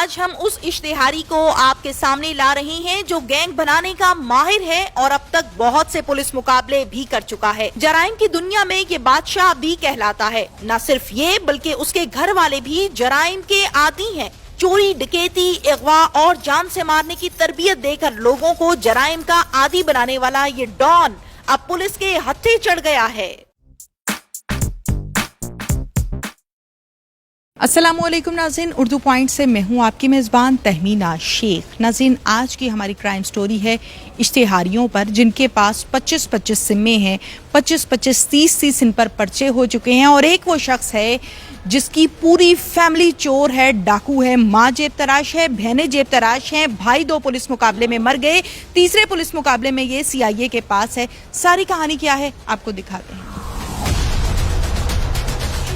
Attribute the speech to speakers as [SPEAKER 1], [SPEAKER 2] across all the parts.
[SPEAKER 1] आज हम उस इश्तिहारी को आपके सामने ला रहे हैं जो गैंग बनाने का माहिर है और अब तक बहुत से पुलिस मुकाबले भी कर चुका है। जराइम की दुनिया में ये बादशाह भी कहलाता है। न सिर्फ ये बल्कि उसके घर वाले भी जराइम के आदी हैं। चोरी, डकैती, अगवा और जान से मारने की तरबियत देकर लोगों को जराइम का आदी बनाने वाला ये डॉन अब पुलिस के हत्थे चढ़ गया है। अस्सलामुअलैकुम नाज़रीन, उर्दू पॉइंट से मैं हूँ आपकी मेज़बान तहमीना शेख। नाज़रीन, आज की हमारी क्राइम स्टोरी है इश्तिहारियों पर जिनके पास 25-25 सिम्मे हैं, 25-25, 30-30 इन पर पर्चे हो चुके हैं। और एक वो शख्स है जिसकी पूरी फैमिली चोर है, डाकू है, माँ जेब तराश है, बहनें जेब तराश हैं, भाई 2 पुलिस मुकाबले में मर गए, तीसरे पुलिस मुकाबले में ये CIA के पास है। सारी कहानी क्या है आपको दिखाते हैं।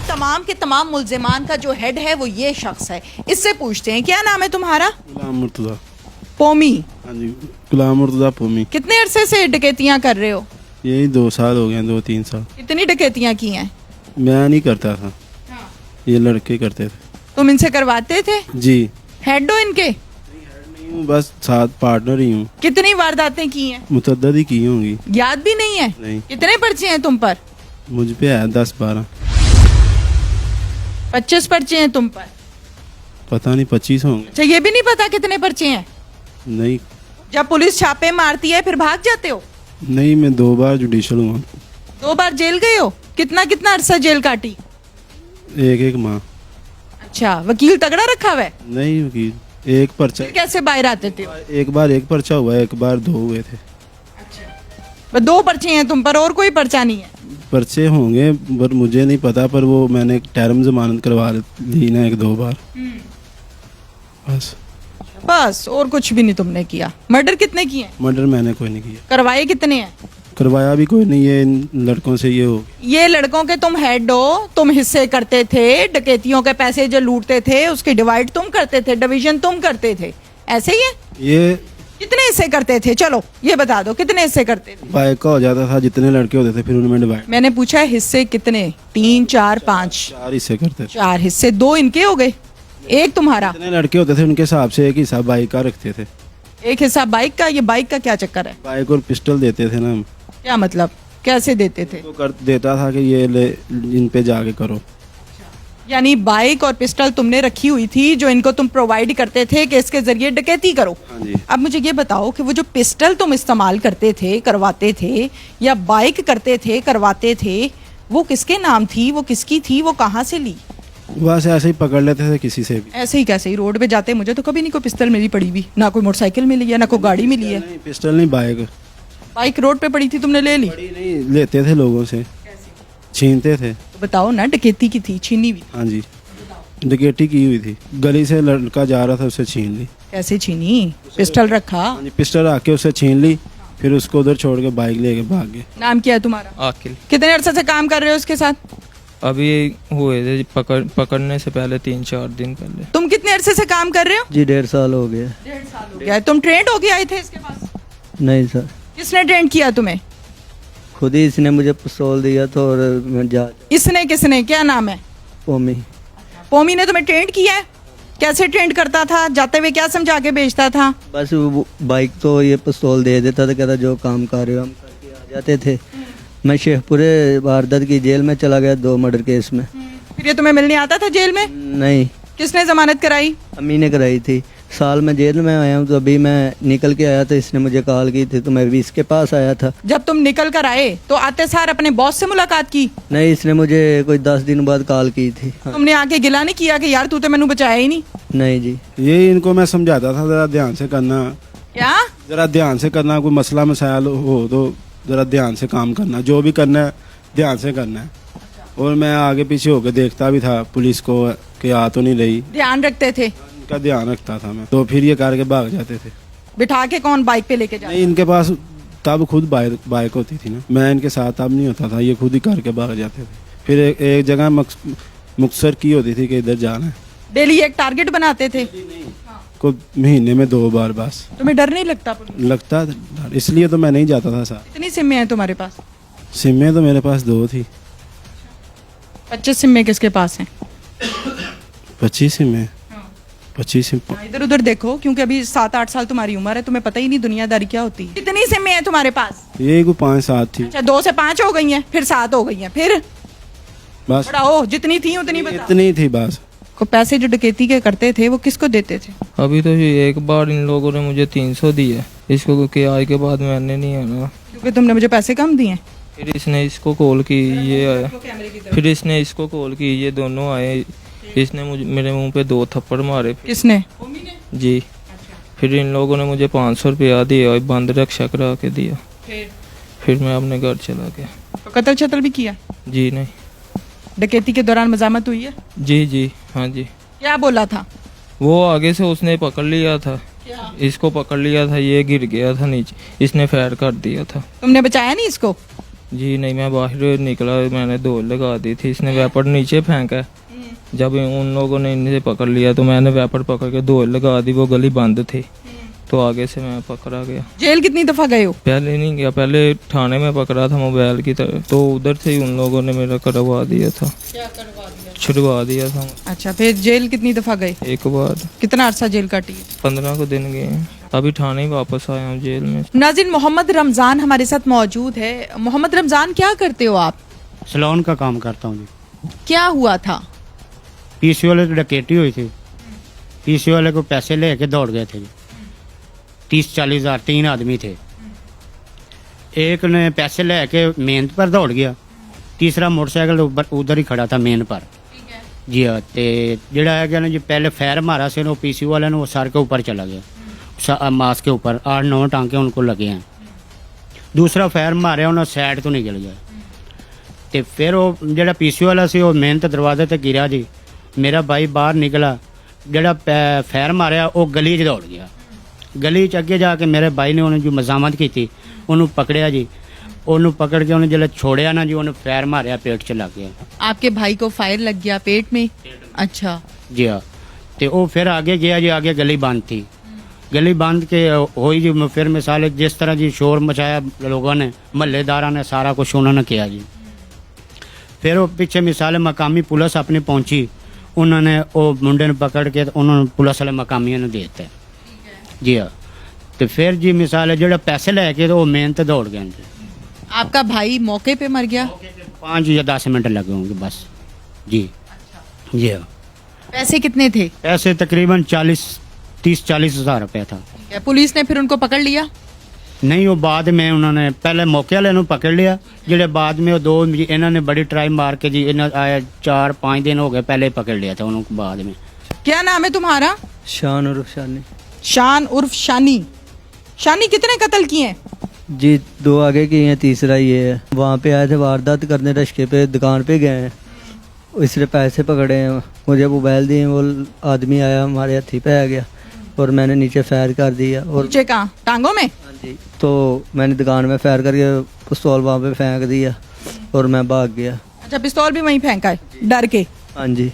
[SPEAKER 1] तमाम के तमाम मुल्जिमान का जो हेड है वो ये शख्स है। इससे पूछते हैं, क्या नाम है तुम्हारा?
[SPEAKER 2] गुलाम मुर्तजा
[SPEAKER 1] पोमी।
[SPEAKER 2] हाँ जी, गुलाम मुर्तजा पोमी।
[SPEAKER 1] कितने अरसे से डकैतियां कर रहे हो?
[SPEAKER 2] यही 2 साल हो गए, 2-3 साल।
[SPEAKER 1] कितनी डकैतियां की हैं?
[SPEAKER 2] मैं नहीं करता था, ये लड़के करते थे।
[SPEAKER 1] तुम इनसे करवाते थे?
[SPEAKER 2] जी।
[SPEAKER 1] हेड हो इनके?
[SPEAKER 2] नहीं हूँ, बस साथ पार्टनर ही हूँ।
[SPEAKER 1] कितनी वारदातें की हैं?
[SPEAKER 2] मुतअद्दिद ही की होंगी।
[SPEAKER 1] याद भी नहीं है?
[SPEAKER 2] नहीं।
[SPEAKER 1] कितने पर्चे हैं तुम पर?
[SPEAKER 2] मुझ पे है 10-12।
[SPEAKER 1] 25 पर्चे हैं तुम पर?
[SPEAKER 2] पता नहीं 25 होंगे।
[SPEAKER 1] अच्छा, ये भी नहीं पता कितने पर्चे हैं?
[SPEAKER 2] नहीं।
[SPEAKER 1] जब पुलिस छापे मारती है फिर भाग जाते हो?
[SPEAKER 2] नहीं, मैं 2 बार जुडिशल हुआ।
[SPEAKER 1] 2 बार जेल गए हो? कितना कितना अरसा जेल काटी?
[SPEAKER 2] 1-1 माह।
[SPEAKER 1] अच्छा, वकील तगड़ा रखा हुआ है?
[SPEAKER 2] नहीं वकील, एक पर्चा।
[SPEAKER 1] फिर कैसे बाहर आते थे?
[SPEAKER 2] एक बार 1 पर्चा हुआ, एक बार 2 हुए थे।
[SPEAKER 1] अच्छा, 2 पर्चे हैं तुम पर और कोई पर्चा नहीं है?
[SPEAKER 2] पर्चे होंगे पर मुझे नहीं पता, पर वो मैंने टर्म जमानत करवा ली ना 1-2 बार।
[SPEAKER 1] बस और कुछ भी नहीं तुमने किया। मर्डर कितने किए?
[SPEAKER 2] मर्डर मैंने कोई नहीं किया।
[SPEAKER 1] करवाए कितने हैं?
[SPEAKER 2] करवाया भी कोई नहीं, ये इन लड़कों से ये हो।
[SPEAKER 1] ये लड़कों के तुम हेड हो, तुम हिस्से करते थे, डकैतियों के पैसे जो लूटते थे उसके डिवाइड तुम करते थे, डिवीजन तुम करते थे, ऐसे ही है?
[SPEAKER 2] ये
[SPEAKER 1] कितने हिस्से करते थे? चलो ये बता दो, कितने हिस्से करते थे?
[SPEAKER 2] बाइक का हो जाता था, जितने लड़के होते थे फिर उनमें डिवाइड।
[SPEAKER 1] मैंने पूछा है हिस्से कितने? 3, 4, 5?
[SPEAKER 2] 4 हिस्से करते थे।
[SPEAKER 1] 4 हिस्से, 2 इनके हो गए, 1 तुम्हारा।
[SPEAKER 2] जितने लड़के होते थे उनके हिसाब से एक हिस्सा बाइक का रखते थे।
[SPEAKER 1] 1 हिस्सा बाइक का? ये बाइक का क्या चक्कर है?
[SPEAKER 2] बाइक और पिस्टल देते थे ना हम।
[SPEAKER 1] क्या मतलब, कैसे देते थे?
[SPEAKER 2] तो कर देता था कि ये ले, इन पे जाके करो।
[SPEAKER 1] यानी बाइक और पिस्टल तुमने रखी हुई थी जो इनको तुम प्रोवाइड करते थे कि इसके जरिए डकैती करो।
[SPEAKER 2] हाँ जी।
[SPEAKER 1] अब मुझे ये बताओ कि वो जो पिस्टल तुम इस्तेमाल करते थे, करवाते थे, या बाइक करते थे, करवाते थे, वो किसके नाम थी, वो किसकी थी, वो कहाँ से ली?
[SPEAKER 2] बस ऐसे ही पकड़ लेते थे किसी से भी।
[SPEAKER 1] ऐसे ही कैसे ही? रोड पे जाते मुझे तो कभी नहीं कोई पिस्टल मिली पड़ी भी, ना कोई मोटरसाइकिल मिली है, ना कोई गाड़ी मिली है।
[SPEAKER 2] नहीं, पिस्टल नहीं, बाइक।
[SPEAKER 1] बाइक रोड पे पड़ी थी, तुमने ले ली?
[SPEAKER 2] नहीं, लेते थे लोगों से, छीनते थे।
[SPEAKER 1] तो बताओ ना, डकैती की थी, छीनी हुई?
[SPEAKER 2] हाँ जी, डकैती की हुई थी। गली से लड़का जा रहा था, उससे छीन ली।
[SPEAKER 1] कैसे छीनी? पिस्टल रखा?
[SPEAKER 2] हाँ जी, पिस्टल रख के उससे छीन ली, फिर उसको उधर छोड़ के बाइक लेके भाग गए।
[SPEAKER 1] नाम क्या है तुम्हारा?
[SPEAKER 3] आकिल।
[SPEAKER 1] कितने अरसे से काम कर रहे हो उसके साथ?
[SPEAKER 3] अभी हुए थे पकड़ने से पहले 3-4 दिन पहले।
[SPEAKER 1] तुम कितने अरसे से काम कर रहे हो?
[SPEAKER 4] जी 1.5 साल हो गया।
[SPEAKER 1] 1.5 साल हो गया है। तुम ट्रेंड होके आए थे इसके पास?
[SPEAKER 4] नहीं सर,
[SPEAKER 1] किसने ट्रेंड किया तुम्हें?
[SPEAKER 4] खुद ही इसने मुझे पिस्तौल दिया था और मैं जा।
[SPEAKER 1] इसने किसने? क्या नाम है?
[SPEAKER 4] पोमी।
[SPEAKER 1] पोमी ने तुम्हें ट्रेंड किया है? कैसे ट्रेंड करता था? जाते हुए क्या समझा के भेजता था?
[SPEAKER 4] बस वो बाइक तो ये पिस्तौल दे देता था, कहता जो काम कर रहे हो हम करके आ जाते थे। मैं शेखपुरे वारदात की जेल में चला गया 2 मर्डर केस में।
[SPEAKER 1] फिर ये तुम्हें मिलने आता था जेल में?
[SPEAKER 4] नहीं,
[SPEAKER 1] किसने जमानत कराई?
[SPEAKER 4] अम्मी ने कराई थी। साल में जेल में आया हूँ तो अभी मैं निकल के आया था, इसने मुझे कॉल की थी तो मैं भी इसके पास आया था।
[SPEAKER 1] जब तुम निकल कर आए तो आते सार अपने बॉस से मुलाकात की?
[SPEAKER 4] नहीं, इसने मुझे कोई 10 दिन बाद कॉल की थी। हाँ।
[SPEAKER 1] तुमने आके गिला नहीं किया कि यार तू तो मैंने बचाया ही नहीं?
[SPEAKER 4] नहीं जी।
[SPEAKER 2] यही इनको मैं समझाता था, जरा ध्यान से करना,
[SPEAKER 1] क्या?
[SPEAKER 2] जरा ध्यान से करना, कोई मसला मसाइल हो तो जरा ध्यान से काम करना, जो भी करना है ध्यान से करना है। और मैं आगे पीछे होकर देखता भी था पुलिस को कि आ तो नहीं रही।
[SPEAKER 1] ध्यान रखते थे?
[SPEAKER 2] इनका ध्यान रखता था मैं, तो फिर ये करके भाग जाते थे।
[SPEAKER 1] बिठा के कौन बाइक पे लेके जाते?
[SPEAKER 2] नहीं, इनके पास तब खुद बाइक होती थी ना, मैं इनके साथ तब नहीं होता था, ये खुद ही करके भाग जाते थे। फिर एक जगह मुक्सर की होती थी कि इधर जाना है।
[SPEAKER 1] डेली एक टारगेट बनाते थे?
[SPEAKER 2] को महीने में 2 बार बस।
[SPEAKER 1] तुम्हें डर नहीं लगता?
[SPEAKER 2] लगता था, इसलिए तो मैं नहीं जाता था साथ।
[SPEAKER 1] कितनी सिम्में हैं तुम्हारे पास?
[SPEAKER 2] सिम्में तो मेरे पास 2 थी।
[SPEAKER 1] 25 सिम्में किसके पास हैं?
[SPEAKER 2] 25 सिम्में 25
[SPEAKER 1] इधर उधर देखो, क्योंकि अभी 7-8 साल तुम्हारी उम्र है, तुम्हें पता ही नहीं दुनियादारी क्या होती है। कितनी सिमें हैं तुम्हारे पास?
[SPEAKER 2] यही को 5-7 थी
[SPEAKER 1] अच्छा, 2 से 5 हो गई हैं, फिर 7 हो गई हैं, फिर
[SPEAKER 2] बस,
[SPEAKER 1] बढ़ाओ, जितनी थी उतनी बता।
[SPEAKER 2] इतनी थी बस।
[SPEAKER 1] को पैसे जो डकैती के करते थे वो किसको देते थे?
[SPEAKER 3] अभी तो ये एक बार इन लोगों ने मुझे 300 दिए, इसको के आज के बाद मैंने नहीं आना।
[SPEAKER 1] क्योंकि तुमने मुझे पैसे कम दिए।
[SPEAKER 3] फिर इसने इसको कॉल की, ये आया, फिर इसने इसको कॉल की, ये दोनों आए, इसने मुझे मेरे मुंह पे 2 थप्पड़ मारे।
[SPEAKER 1] किसने?
[SPEAKER 3] जी। फिर इन लोगों ने मुझे 500 रुपया दिया और बंद रक्षा करा के दिया। फिर मैं अपने घर चला गया।
[SPEAKER 1] तो कत्ल छतल भी किया?
[SPEAKER 3] जी नहीं।
[SPEAKER 1] डकैती के दौरान मजामत हुई है?
[SPEAKER 3] जी जी हाँ जी।
[SPEAKER 1] क्या बोला था?
[SPEAKER 3] वो आगे से उसने पकड़ लिया था, इसको पकड़ लिया था, ये गिर गया था नीचे, इसने फायर कर दिया था।
[SPEAKER 1] तुमने बचाया नहीं इसको?
[SPEAKER 3] जी नहीं, मैं बाहर निकला, मैंने दौड़ लगा दी थी, इसने वेपर नीचे फेंका। जब उन लोगों ने इनसे पकड़ लिया तो मैंने वेपर पकड़ के दौड़ लगा दी, वो गली बंद थी, तो आगे से मैं पकड़ा गया।
[SPEAKER 1] जेल कितनी दफा गए हो?
[SPEAKER 3] पहले नहीं गया, पहले थाने में पकड़ा था मोबाइल की तरह, तो उधर से ही उन लोगों ने मेरा करवा दिया था।
[SPEAKER 1] क्या करवा दिया?
[SPEAKER 3] छुड़वा दिया था।
[SPEAKER 1] अच्छा, फिर जेल कितनी दफा गए?
[SPEAKER 3] एक बार।
[SPEAKER 1] कितना अरसा जेल काटी?
[SPEAKER 3] 15 को दिन गए हैं, अभी थाने ही वापस आया हूँ जेल में।
[SPEAKER 1] नाज़रीन, मोहम्मद रमज़ान हमारे साथ मौजूद है। मोहम्मद रमज़ान, क्या करते हो आप?
[SPEAKER 5] सैलून का काम करता हूँ जी।
[SPEAKER 1] क्या हुआ था?
[SPEAKER 5] पीसी वाले की डकैती हुई थी, पीसी वाले को पैसे लेके दौड़ गए थे जी। 30-40 हज़ार, 3 आदमी थे। एक ने पैसे लेके मेन पर दौड़ गया, तीसरा मोटरसाइकिल उधर ही खड़ा था मेन पर। जी हाँ, तो जड़ा है ना जी, पहले फैर मारा से वो पीसी वाले ने, वो सर के ऊपर चला गया, मास के ऊपर 8-9 टांके उनको लगे हैं। दूसरा फैर मारे उन्हें साइड तो निकल गया, तो फिर वो जड़ा पीसी वाला से वो मेन तो दरवाजे ते गिरा जी। मेरा भाई बाहर निकला, जड़ा फैर मारिया वो गली च दौड़ गया। गली च अगे जाके मेरे भाई ने उन्हें जो मजामत की थी उन्होंने पकड़िया जी। उन्होंने पकड़ के उन्हें जल्द छोड़िया ना जी, उन्हें फैर मारिया, पेट च लग गया।
[SPEAKER 1] आपके भाई को फायर लग गया पेट में? अच्छा
[SPEAKER 5] जी हाँ, तो वो फिर आगे गया जी, आगे गली बंद थी। गली बंद के हुई जी, फिर मिसाल जिस तरह जी शोर मचाया लोगों ने, महल्लेदारा ने, सारा कुछ उन्होंने किया जी। फिर वो पीछे मिसाल मकामी पुलिस अपनी पहुंची, उन्होंने वो मुंडे ने पकड़ के उन्होंने पुलिस वाले मकामियों ने दे दिते। जी हाँ, तो फिर जी मिसाल जो पैसे लेके तो वो मेन तो दौड़ गए।
[SPEAKER 1] आपका भाई मौके पे मर गया?
[SPEAKER 5] 5 या 10 मिनट लगे होंगे बस जी। जी हाँ।
[SPEAKER 1] पैसे कितने थे?
[SPEAKER 5] पैसे तकरीबन 30-40 हज़ार रुपया था।
[SPEAKER 1] पुलिस ने फिर उनको पकड़ लिया?
[SPEAKER 5] नहीं, वो बाद में उन्होंने पहले मौके वाले ने पकड़ लिया, जेडे बाद में वो 2 इन्होंने बड़ी ट्राई मार के जी, इन्हें आया 4-5 दिन हो गए, पहले पकड़ लिया था उनको बाद में।
[SPEAKER 1] क्या नाम है तुम्हारा?
[SPEAKER 4] शान और शानी।
[SPEAKER 1] शान उर्फ शानी। शानी, कितने कत्ल किए हैं?
[SPEAKER 4] जी 2 आगे किए हैं, तीसरा ये है। वहाँ पे आए थे वारदात करने, रश्के पे दुकान पे गए हैं, इसलिए पैसे पकड़े हैं, मुझे मोबाइल दिए, वो आदमी आया हमारे हथी पे आ गया और मैंने नीचे फायर कर दिया। और
[SPEAKER 1] नीचे कहाँ? टांगों में?
[SPEAKER 4] हाँ जी, तो मैंने दुकान में फायर करके पिस्तौल वहाँ पे फेंक दिया और मैं भाग गया।
[SPEAKER 1] अच्छा, पिस्तौल भी वहीं फेंका है डर के?
[SPEAKER 4] हाँ जी।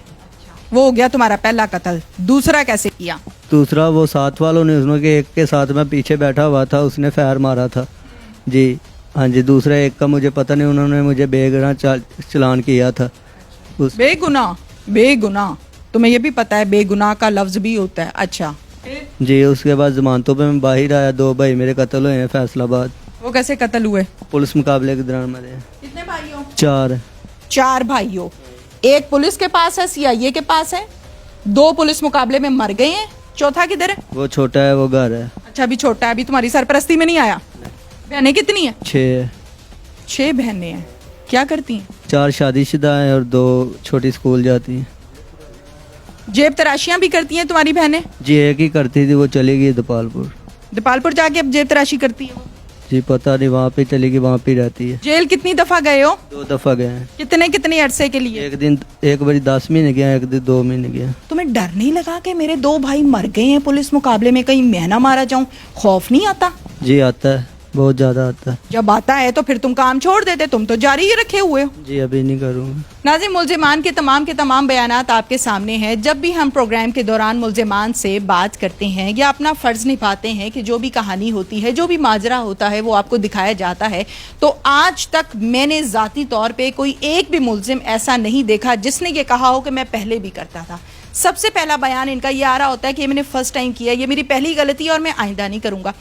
[SPEAKER 1] वो हो गया तुम्हारा पहला कत्ल। दूसरा कैसे किया?
[SPEAKER 4] दूसरा वो साथ वालों ने, उसमें के एक के साथ मैं पीछे बैठा हुआ था, उसने फायर मारा था जी। हाँ जी, दूसरा एक का मुझे पता नहीं, उन्होंने मुझे बेगुनाह चलान किया था।
[SPEAKER 1] बेगुनाह? बेगुनाह तुम्हें ये भी पता है बेगुनाह का लफ्ज भी होता है? अच्छा
[SPEAKER 4] जी। उसके बाद जमानतों पे मैं बाहर आया, 2 भाई मेरे कत्ल हुए हैं फैसलाबाद।
[SPEAKER 1] वो कैसे कत्ल हुए?
[SPEAKER 4] पुलिस मुकाबले के दौरान मरे हैं।
[SPEAKER 1] कितने भाई हो?
[SPEAKER 4] 4।
[SPEAKER 1] 4 भाई हो। एक पुलिस के पास है, CIA के पास है, 2 पुलिस मुकाबले में मर गए हैं, चौथा किधर है?
[SPEAKER 4] वो छोटा है, वो घर है।
[SPEAKER 1] अच्छा, अभी छोटा है, अभी तुम्हारी सरपरस्ती में नहीं आया। बहनें कितनी है?
[SPEAKER 4] 6।
[SPEAKER 1] 6 बहनें हैं। क्या करती हैं?
[SPEAKER 4] 4 शादीशुदा हैं और 2 छोटी स्कूल जाती हैं।
[SPEAKER 1] जेब तराशियां भी करती हैं तुम्हारी बहनें?
[SPEAKER 4] जी एक ही करती थी, वो चली गई दपालपुर।
[SPEAKER 1] दपालपुर जाके अब जेब तराशी करती है वो?
[SPEAKER 4] जी पता नहीं, वहाँ पे चली गई, वहाँ पे रहती है।
[SPEAKER 1] जेल कितनी दफा गए हो?
[SPEAKER 4] 2 दफा गए हैं।
[SPEAKER 1] कितने कितने अरसे के लिए?
[SPEAKER 4] एक दिन, एक बारी 10 महीने गया, एक दिन 2 महीने गया।
[SPEAKER 1] तुम्हें डर नहीं लगा कि मेरे 2 भाई मर गए हैं पुलिस मुकाबले में, कहीं मैं ना मारा जाऊं? खौफ नहीं आता?
[SPEAKER 4] जी आता है, बहुत ज्यादा आता है।
[SPEAKER 1] जब आता है तो फिर तुम काम छोड़ देते, तुम तो जारी ही रखे हुए हो।
[SPEAKER 4] जी अभी नहीं करूँगा।
[SPEAKER 1] नाज़रीन, मुल्ज़िमान के तमाम बयानात आपके सामने हैं। जब भी हम प्रोग्राम के दौरान मुल्ज़िमान से बात करते हैं या अपना फ़र्ज़ निभाते हैं कि जो भी कहानी होती है, जो भी माजरा होता है, वो आपको दिखाया जाता है, तो आज तक मैंने ज़ाती तौर पे कोई एक भी मुल्ज़िम ऐसा नहीं देखा जिसने ये कहा हो कि मैं पहले भी करता था। सबसे पहला बयान इनका ये आ रहा होता है कि ये मैंने फर्स्ट टाइम किया, ये मेरी पहली गलती है और मैं आइंदा नहीं करूँगा।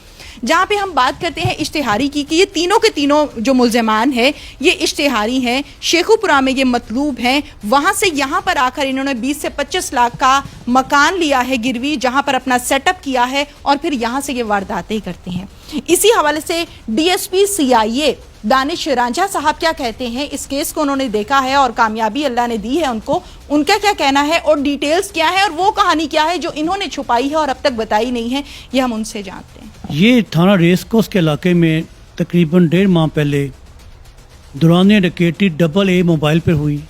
[SPEAKER 1] जहाँ पे हम बात करते हैं इश्तिहारी की कि ये तीनों के तीनों जो मुल्ज़मान है ये इश्तिहारी हैं, शेखुपुरा में ये मतलूब हैं, वहाँ से यहाँ पर आकर इन्होंने 20 से 25 लाख का मकान लिया है गिरवी, जहाँ पर अपना सेटअप किया है और फिर यहाँ से ये वारदातें करते हैं। इसी हवाले से डीएसपी CIA दानिश रांझा साहब क्या कहते हैं, इस केस को उन्होंने देखा है और कामयाबी अल्लाह ने दी है उनको, उनका क्या कहना है और डिटेल्स क्या है और वो कहानी क्या है जो इन्होंने छुपाई है और अब तक बताई नहीं है, ये हम उनसे जानते हैं।
[SPEAKER 6] ये थाना रेस कोर्स के इलाके में तकरीबन 1.5 माह पहले दौरान डकैती AA मोबाइल पर हुई,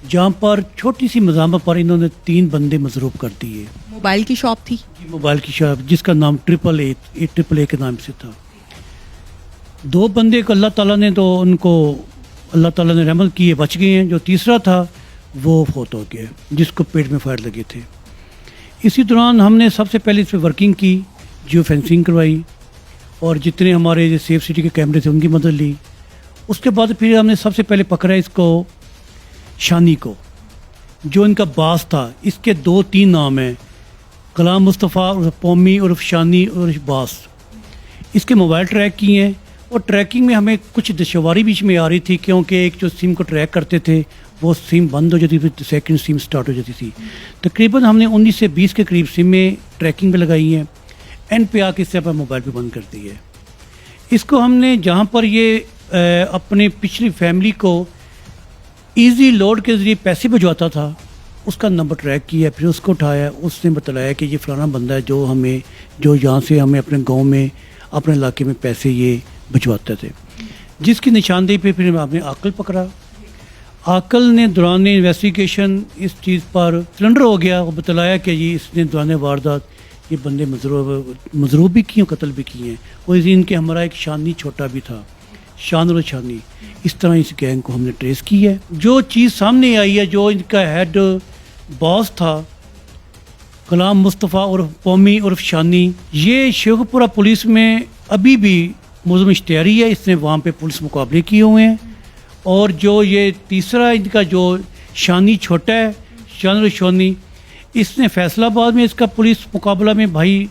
[SPEAKER 6] जहाँ पर छोटी सी मज़ामत पर इन्होंने 3 बंदे मजरूब कर दिए।
[SPEAKER 1] मोबाइल की शॉप थी,
[SPEAKER 6] मोबाइल की शॉप जिसका नाम AAA के नाम से था। 2 बंदे को अल्लाह ताला ने रहमत की है, बच गए हैं। जो तीसरा था वो फौत हो गया, जिसको पेट में फायर लगे थे। इसी दौरान हमने सबसे पहले इस पर वर्किंग की, जियो फेंसिंग करवाई और जितने हमारे जो सेफ सिटी के कैमरे थे उनकी मदद ली। उसके बाद फिर हमने सबसे पहले पकड़ा इसको शानी को, जो इनका बास था। इसके 2-3 नाम हैं, कलाम मुस्तफ़ा उर्फ पोमी उर्फ शानी उर्फ बास। इसके मोबाइल ट्रैक किए हैं और ट्रैकिंग में हमें कुछ दुश्वारी बीच में आ रही थी, क्योंकि एक जो सिम को ट्रैक करते थे वो सिम बंद हो जाती थी, फिर सेकंड सिम स्टार्ट हो जाती थी। तकरीबन हमने 19 से 20 के करीब सिमें ट्रैकिंग पे लगाई हैं, एंड पे आके इससे अपना मोबाइल पे बंद कर दी है। इसको हमने जहाँ पर ये अपने पिछली फैमिली को इजी लोड के ज़रिए पैसे भिजवाता था उसका नंबर ट्रैक किया, फिर उसको उठाया। उसने बताया कि ये फलाना बंदा है जो यहाँ से हमें अपने गांव में अपने इलाके में पैसे ये भिजवाते थे, जिसकी निशानदेही पे फिर आपने आकल पकड़ा। आकल ने दौरान इन्वेस्टिगेशन इस चीज़ पर सिलेंडर हो गया और बताया कि ये इसने दौरान वारदात ये बंदे मजरूब भी किए, कत्ल भी किए हैं। और इनके हमारा एक शानी छोटा भी था, शान और शानी। इस तरह इस गैंग को हमने ट्रेस की है। जो चीज़ सामने आई है, जो इनका हेड बॉस था कलाम मुस्तफ़ा उर्फ पोमी उर्फ शानी, ये शेखपुरा पुलिस में अभी भी मुलज़िम इश्तिहारी है। इसने वहाँ पे पुलिस मुकाबले किए हुए हैं। और जो ये तीसरा इनका जो शानी छोटा है, शान और शानी, इसने फैसलाबाद में इसका पुलिस मुकाबला में भाई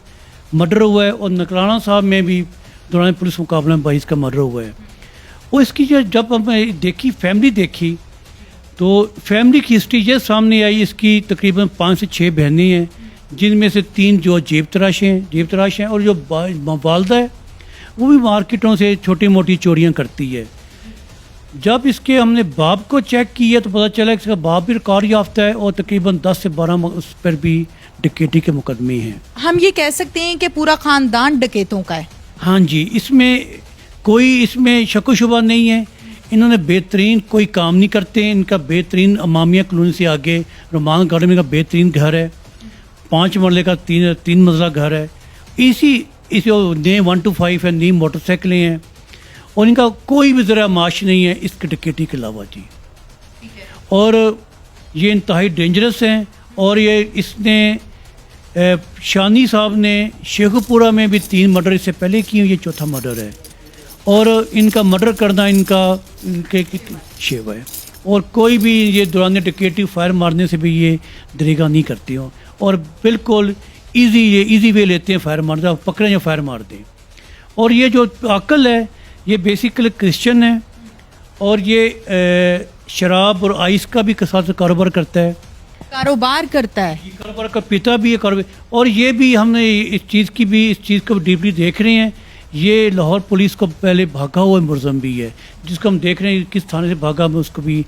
[SPEAKER 6] मर्डर हुआ है और नकलाना साहब में भी दौरान पुलिस मुकाबला में भाई इसका मर्डर हुआ है। और इसकी जब हमने देखी फैमिली देखी तो फैमिली की हिस्ट्री ये सामने आई। इसकी तकरीबन 5 से 6 बहनें हैं, जिनमें से 3 जो जेब तराश हैं और जो वालदा है वो भी मार्केटों से छोटी मोटी चोरियां करती है। जब इसके हमने बाप को चेक किया तो पता चला कि इसका बाप भी रिकॉर्ड याफ्ता है और तकरीबन 10 से 12 उस पर भी डकैती के मुकदमे हैं।
[SPEAKER 1] हम ये कह सकते हैं कि पूरा खानदान डकैतों का है।
[SPEAKER 6] हाँ जी, इसमें शक शुबा नहीं है। इन्होंने बेहतरीन कोई काम नहीं करते हैं। इनका बेहतरीन अमामिया कॉलोनी से आगे रोमान गार्डन का बेहतरीन घर है, 5 मरले का 3 मंजिला घर है। इसी नेम 1 to 5 है, नीम मोटरसाइकिलें हैं और इनका कोई भी ज़रा माश नहीं है इसके डकैती के अलावा जी। और ये इंतहाई डेंजरस हैं। और ये इसने शानी साहब ने शेखुपुरा में भी 3 मर्डर इससे पहले किए, ये चौथा मर्डर है। और इनका मर्डर करना इनके शेव है। और कोई भी ये दौरान डकैती फायर मारने से भी ये दरेगा नहीं करती हो और बिल्कुल इजी वे लेते हैं फायर मारने, पकड़ें या फायर मार दें। और ये जो आकल है ये बेसिकली क्रिश्चियन है और ये शराब और आइस का भी साथ कारोबार करता है। कारोबार का पिता भी है कारोबार। और ये भी हमने इस चीज़ को डीपली देख रहे हैं। ये लाहौर पुलिस को पहले भागा हुआ मुलज़म भी है, जिसको हम देख रहे हैं किस थाने से भागा, हम उसको भी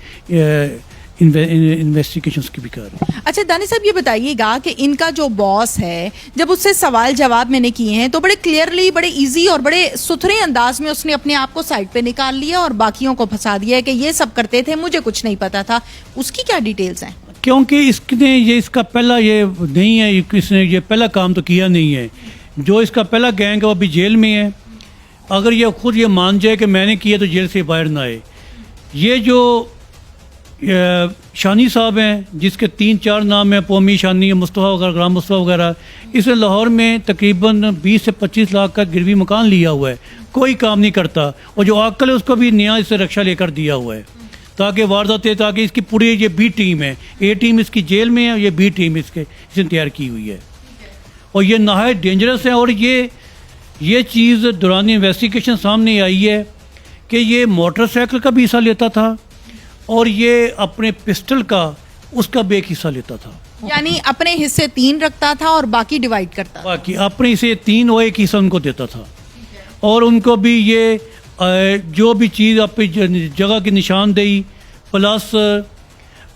[SPEAKER 6] इन्वेस्टिगेशन की भी कर रहे हैं।
[SPEAKER 1] अच्छा दानिश साहब, ये बताइएगा कि इनका जो बॉस है, जब उससे सवाल जवाब मैंने किए हैं तो बड़े क्लियरली, बड़े इजी और बड़े सुथरे अंदाज में उसने अपने आप को साइड पे निकाल लिया और बाकियों को फंसा दिया है कि ये सब करते थे, मुझे कुछ नहीं पता था। उसकी क्या डिटेल्स हैं?
[SPEAKER 6] क्योंकि इसका पहला ये नहीं है, इसने ये पहला काम तो किया नहीं है। जो इसका पहला गैंग है वो अभी जेल में है। अगर ये खुद ये मान जाए कि मैंने किया तो जेल से बाहर ना आए। ये जो शानी साहब हैं, जिसके 3-4 नाम हैं, पोमी शानी, मुस्तफ़ा वगैरह, ग्राम मुस्तफ़ा वगैरह, इसने लाहौर में तकरीबन 20 से 25 लाख का गिरवी मकान लिया हुआ है, कोई काम नहीं करता। और जो आकल है उसको भी नया इससे रक्षा लेकर दिया हुआ है। ताकि वारदातें, ताकि इसकी पूरी ये बी टीम है, ए टीम इसकी जेल में है, ये बी टीम इसने तैयार की हुई है और ये नहायत डेंजरस है। और ये चीज़ दौरान इन्वेस्टिगेशन सामने आई है कि ये मोटरसाइकिल का भी हिस्सा लेता था और ये अपने पिस्टल का उसका भी एक हिस्सा लेता था।
[SPEAKER 1] यानी अपने हिस्से 3 रखता था और बाकी डिवाइड करता था।
[SPEAKER 6] बाकी अपने हिस्से 3 और एक हिस्सा उनको देता था और उनको भी ये जो भी चीज़ अपनी जगह की निशानदेही प्लस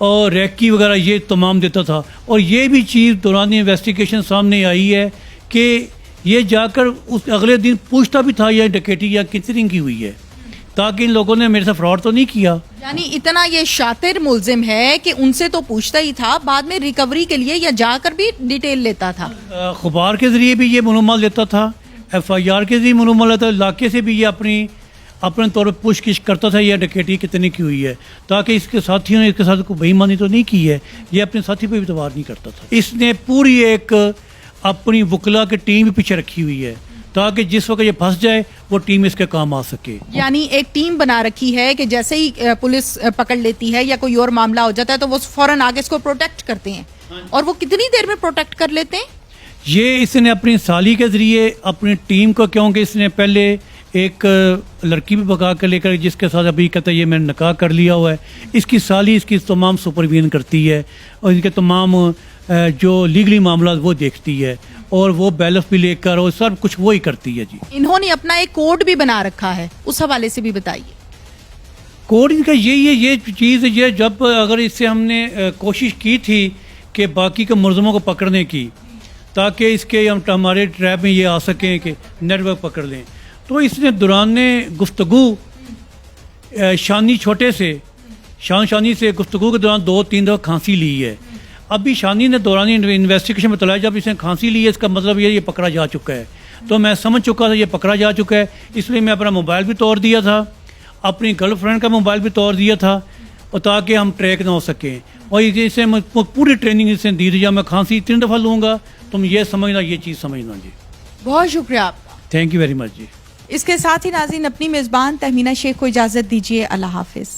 [SPEAKER 6] और रैकी वगैरह ये तमाम देता था। और ये भी चीज़ दौरान इन्वेस्टिगेशन सामने आई है कि ये जाकर उस अगले दिन पूछता भी था या डकैती या कितनी की हुई है, ताकि इन लोगों ने मेरे साथ फ्रॉड तो नहीं किया।
[SPEAKER 1] यानी इतना ये शातिर मुलजिम है कि उनसे तो पूछता ही था, बाद में रिकवरी के लिए या जाकर भी डिटेल लेता था।
[SPEAKER 6] अखबार के ज़रिए भी ये मालूमात लेता था, FIR के ज़रिए मालूमात लेता था, इलाके से भी ये अपने तौर पर पूछगिछ करता था यह डकैती कितनी की हुई है, ताकि इसके साथियों ने इसके साथ कोई बेईमानी तो नहीं की है, ये अपने साथी पर भी इतबार नहीं करता था। इसने पूरी एक अपनी वकला की टीम भी पीछे रखी हुई है ताकि जिस वक्त ये फंस जाए वो टीम इसके काम आ सके।
[SPEAKER 1] यानी एक टीम बना रखी है कि जैसे ही पुलिस पकड़ लेती है या कोई और मामला हो जाता है तो वो फौरन आगे इसको प्रोटेक्ट करते हैं। और वो कितनी देर में प्रोटेक्ट कर लेते हैं?
[SPEAKER 6] ये इसने अपनी साली के ज़रिए अपनी टीम को, क्योंकि इसने पहले एक लड़की भी भगा कर लेकर जिसके साथ अभी कहता है ये मैंने निकाह कर लिया हुआ है, इसकी साली इसकी तमाम सुपरविजन करती है और इनके तमाम जो लीगली मामला वो देखती है और वो बैलेंस भी लेकर और सब कुछ वो ही करती है जी।
[SPEAKER 1] इन्होंने अपना एक कोड भी बना रखा है, उस हवाले से भी बताइए।
[SPEAKER 6] कोड इनका यही है, ये चीज़ ये जब अगर इससे हमने कोशिश की थी कि बाकी के मुलज़मों को पकड़ने की ताकि इसके हम हमारे ट्रैप में ये आ सकें कि नेटवर्क पकड़ लें, तो इसने दौरान गुफ्तगू शानी छोटे से शानी से गुफ्तगू के दौरान 2-3 दफ़ा खांसी ली है। अभी शानी ने दौरान इन्वेस्टिगेशन में बताया जब इसने खांसी ली है इसका मतलब ये पकड़ा जा चुका है। तो मैं समझ चुका था ये पकड़ा जा चुका है, इसलिए मैं अपना मोबाइल भी तोड़ दिया था, अपनी गर्लफ्रेंड का मोबाइल भी तोड़ दिया था और ताकि हम ट्रैक ना हो सकें। और इसे पूरी ट्रेनिंग इसने दी थी, जब मैं खांसी 3 दफ़ा लूँगा तुम ये समझना, ये चीज़ समझना जी।
[SPEAKER 1] बहुत शुक्रिया आपका,
[SPEAKER 6] थैंक यू वेरी मच जी।
[SPEAKER 1] इसके साथ ही नाज़रीन अपनी मेज़बान तहमीना शेख को इजाज़त दीजिए। अल्लाह हाफिज़।